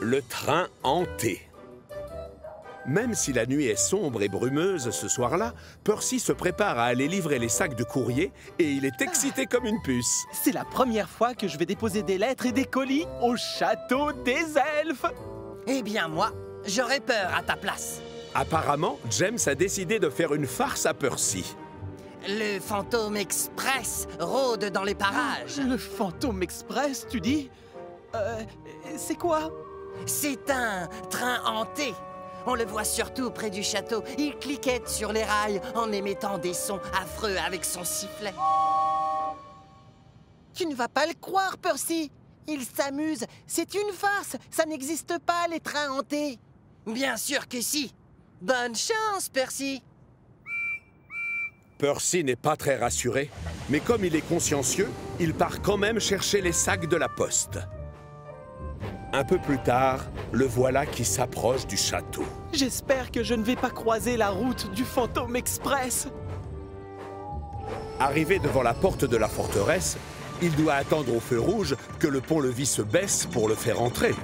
Le train hanté. Même si la nuit est sombre et brumeuse ce soir-là, Percy se prépare à aller livrer les sacs de courrier et il est excité comme une puce. C'est la première fois que je vais déposer des lettres et des colis au château des elfes. Eh bien moi, j'aurais peur à ta place. Apparemment, James a décidé de faire une farce à Percy. Le Fantôme Express rôde dans les parages. Le Fantôme Express, tu dis? C'est quoi? C'est un train hanté. On le voit surtout près du château. Il cliquette sur les rails en émettant des sons affreux avec son sifflet. Tu ne vas pas le croire, Percy. Il s'amuse. C'est une farce. Ça n'existe pas, les trains hantés. Bien sûr que si. Bonne chance, Percy. Percy n'est pas très rassuré, mais comme il est consciencieux, il part quand même chercher les sacs de la poste. Un peu plus tard, le voilà qui s'approche du château. J'espère que je ne vais pas croiser la route du Fantôme Express. Arrivé devant la porte de la forteresse, il doit attendre au feu rouge que le pont-levis se baisse pour le faire entrer.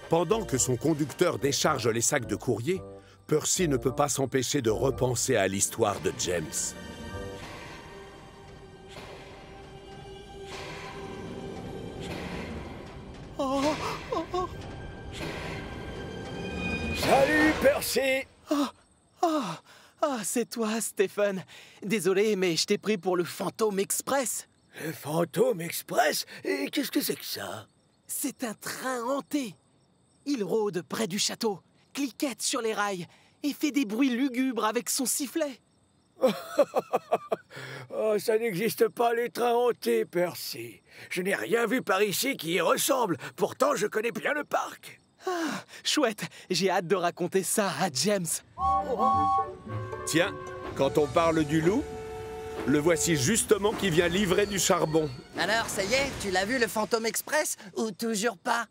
Pendant que son conducteur décharge les sacs de courrier, Percy ne peut pas s'empêcher de repenser à l'histoire de James. Salut, Percy! C'est toi, Stephen. Désolé, mais je t'ai pris pour le Fantôme Express. Le Fantôme Express? Et qu'est-ce que c'est que ça? C'est un train hanté. Il rôde près du château, cliquette sur les rails et fait des bruits lugubres avec son sifflet. Oh, ça n'existe pas, les trains hantés, Percy. Je n'ai rien vu par ici qui y ressemble. Pourtant, je connais bien le parc. Chouette, j'ai hâte de raconter ça à James. Tiens, quand on parle du loup, le voici justement qui vient livrer du charbon. Alors, ça y est, tu l'as vu, le Fantôme Express, ou toujours pas?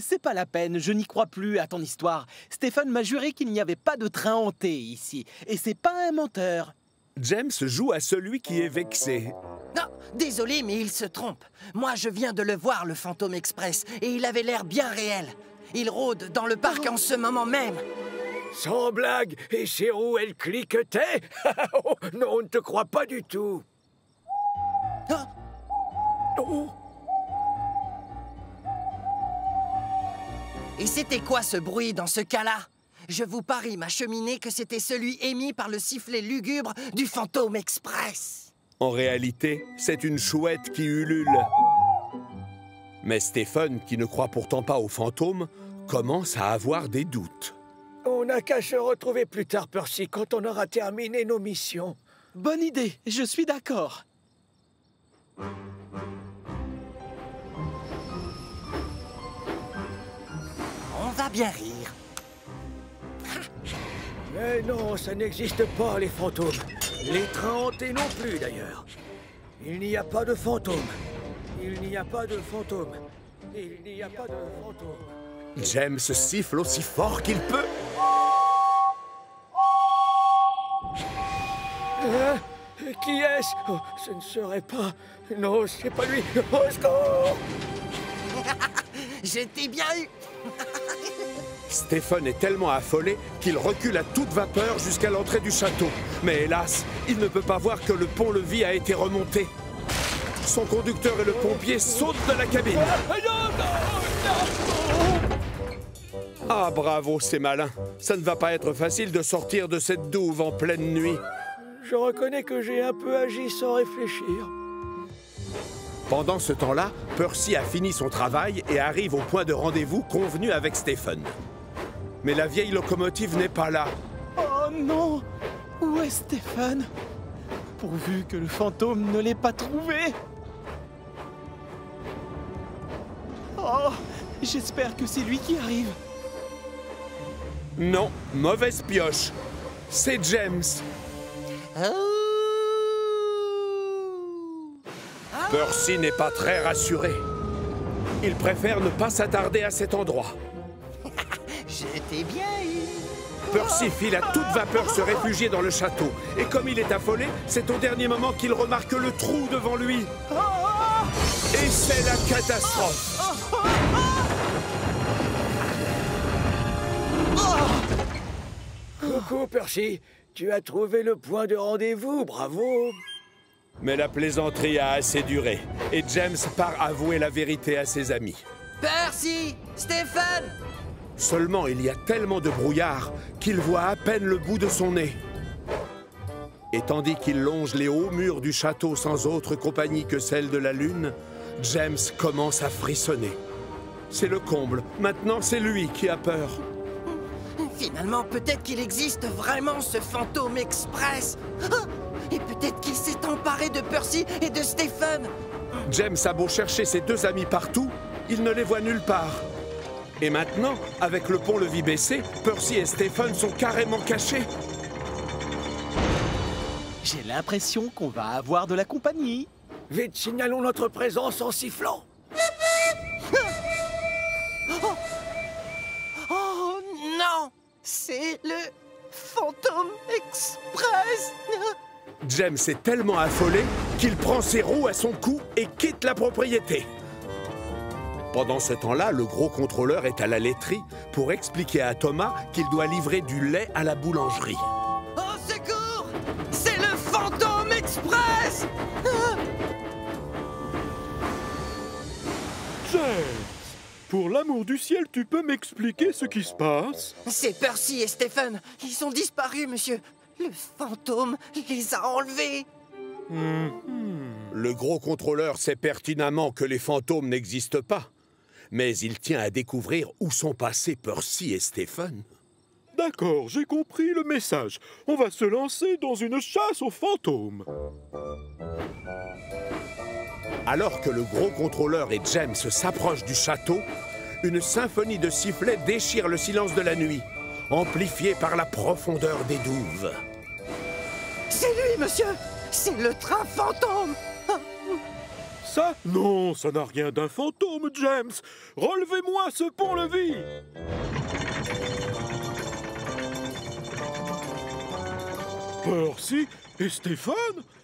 C'est pas la peine, je n'y crois plus à ton histoire. Stephen m'a juré qu'il n'y avait pas de train hanté ici. Et c'est pas un menteur. James joue à celui qui est vexé. Non, désolé, mais il se trompe. Moi, je viens de le voir, le Fantôme Express, et il avait l'air bien réel. Il rôde dans le parc en ce moment même. Sans blague, et ses roues, elles cliquetaient? Oh, non, on ne te croit pas du tout. Ah. Oh. Et c'était quoi ce bruit dans ce cas-là? Je vous parie ma cheminée que c'était celui émis par le sifflet lugubre du Fantôme Express. En réalité, c'est une chouette qui ulule. Mais Stephen, qui ne croit pourtant pas aux fantômes, commence à avoir des doutes. On n'a qu'à se retrouver plus tard, Percy, quand on aura terminé nos missions. Bonne idée, je suis d'accord. On va bien rire. Mais non, ça n'existe pas, les fantômes. Les trains hantés non plus, d'ailleurs. Il n'y a pas de fantômes. Il n'y a pas de fantômes. Il n'y a pas de fantômes. James siffle aussi fort qu'il peut. Qui est-ce? Oh, ce ne serait pas... Non, c'est pas lui. Au secours! Je t'ai bien eu. Stephen est tellement affolé qu'il recule à toute vapeur jusqu'à l'entrée du château. Mais hélas, il ne peut pas voir que le pont-levis a été remonté. Son conducteur et le pompier sautent de la cabine. Ah, bravo, c'est malin. Ça ne va pas être facile de sortir de cette douve en pleine nuit. Je reconnais que j'ai un peu agi sans réfléchir. Pendant ce temps-là, Percy a fini son travail et arrive au point de rendez-vous convenu avec Stephen. Mais la vieille locomotive n'est pas là. Oh non! Où est Stephen? Pourvu que le fantôme ne l'ait pas trouvé! Oh! J'espère que c'est lui qui arrive. Non, mauvaise pioche. C'est James. Percy n'est pas très rassuré. Il préfère ne pas s'attarder à cet endroit. Je t'ai bien eu. Percy file à toute vapeur se réfugier dans le château. Et comme il est affolé, c'est au dernier moment qu'il remarque le trou devant lui. Et c'est la catastrophe. Coucou, Percy. Tu as trouvé le point de rendez-vous, bravo. Mais la plaisanterie a assez duré. Et James part avouer la vérité à ses amis. Percy! Stephen! Seulement, il y a tellement de brouillard qu'il voit à peine le bout de son nez. Et tandis qu'il longe les hauts murs du château sans autre compagnie que celle de la lune, James commence à frissonner. C'est le comble. Maintenant, c'est lui qui a peur. Finalement, peut-être qu'il existe vraiment ce fantôme express. Ah! Et peut-être qu'il s'est emparé de Percy et de Stephen. James a beau chercher ses deux amis partout, il ne les voit nulle part. Et maintenant, avec le pont-levis baissé, Percy et Stephen sont carrément cachés. J'ai l'impression qu'on va avoir de la compagnie. Vite, signalons notre présence en sifflant. Oh non! C'est le fantôme express. James est tellement affolé qu'il prend ses roues à son cou et quitte la propriété. Pendant ce temps-là, le gros contrôleur est à la laiterie pour expliquer à Thomas qu'il doit livrer du lait à la boulangerie. Au secours! C'est le fantôme express! James, pour l'amour du ciel, tu peux m'expliquer ce qui se passe? C'est Percy et Stephen. Ils sont disparus, monsieur. Le fantôme les a enlevés. Le gros contrôleur sait pertinemment que les fantômes n'existent pas. Mais il tient à découvrir où sont passés Percy et Stephen. D'accord, j'ai compris le message. On va se lancer dans une chasse aux fantômes. Alors que le gros contrôleur et James s'approchent du château, une symphonie de sifflets déchire le silence de la nuit, amplifiée par la profondeur des douves. C'est lui, monsieur! C'est le train fantôme! Ça? Non, ça n'a rien d'un fantôme, James. Relevez-moi ce pont-levis. Percy et Stephen,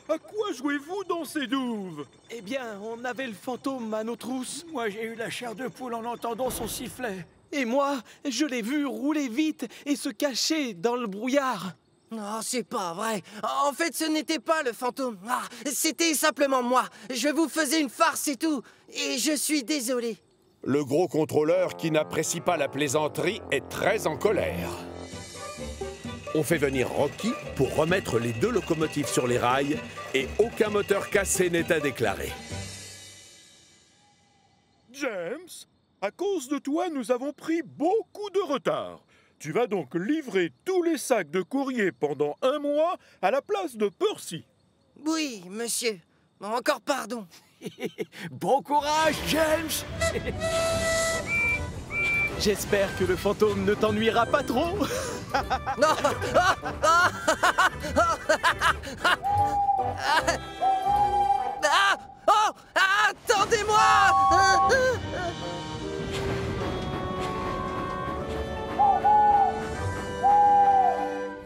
à quoi jouez-vous dans ces douves? Eh bien, on avait le fantôme à nos trousses. Moi, j'ai eu la chair de poule en entendant son sifflet. Et moi, je l'ai vu rouler vite et se cacher dans le brouillard. Non, c'est pas vrai. En fait, ce n'était pas le fantôme. Ah, c'était simplement moi. Je vous faisais une farce et tout. Et je suis désolé. Le gros contrôleur, qui n'apprécie pas la plaisanterie, est très en colère. On fait venir Rocky pour remettre les deux locomotives sur les rails et aucun moteur cassé n'est à déclarer. James, à cause de toi, nous avons pris beaucoup de retard. Tu vas donc livrer tous les sacs de courrier pendant 1 mois à la place de Percy. Oui, monsieur. Encore pardon. Bon courage, James. J'espère que le fantôme ne t'ennuiera pas trop. Non.